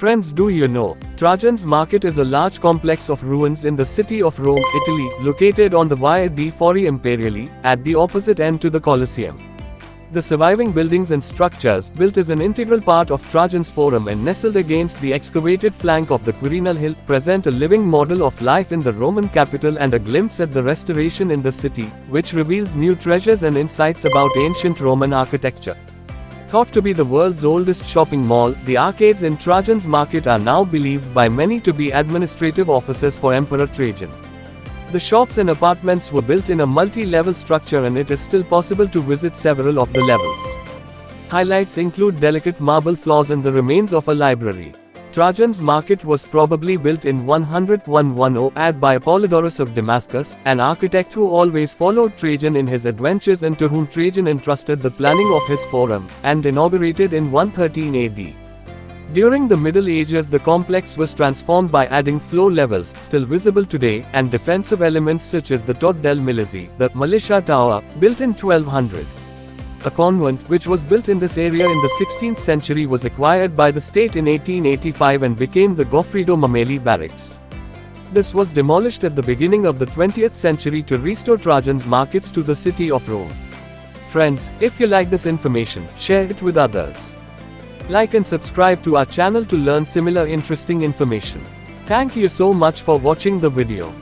Friends, do you know, Trajan's Market is a large complex of ruins in the city of Rome, Italy, located on the Via di Fori Imperiali, at the opposite end to the Colosseum. The surviving buildings and structures, built as an integral part of Trajan's Forum and nestled against the excavated flank of the Quirinal Hill, present a living model of life in the Roman capital and a glimpse at the restoration in the city, which reveals new treasures and insights about ancient Roman architecture. Thought to be the world's oldest shopping mall, the arcades in Trajan's Market are now believed by many to be administrative offices for Emperor Trajan. The shops and apartments were built in a multi-level structure and it is still possible to visit several of the levels. Highlights include delicate marble floors and the remains of a library. Trajan's Market was probably built in 110 AD by Apollodorus of Damascus, an architect who always followed Trajan in his adventures and to whom Trajan entrusted the planning of his forum, and inaugurated in 113 AD. During the Middle Ages the complex was transformed by adding floor levels, still visible today, and defensive elements such as the Torre del Milesi, the militia tower, built in 1200. A convent, which was built in this area in the 16th century, was acquired by the state in 1885 and became the Goffredo Mameli Barracks. This was demolished at the beginning of the 20th century to restore Trajan's Markets to the city of Rome. Friends, if you like this information, share it with others. Like and subscribe to our channel to learn similar interesting information. Thank you so much for watching the video.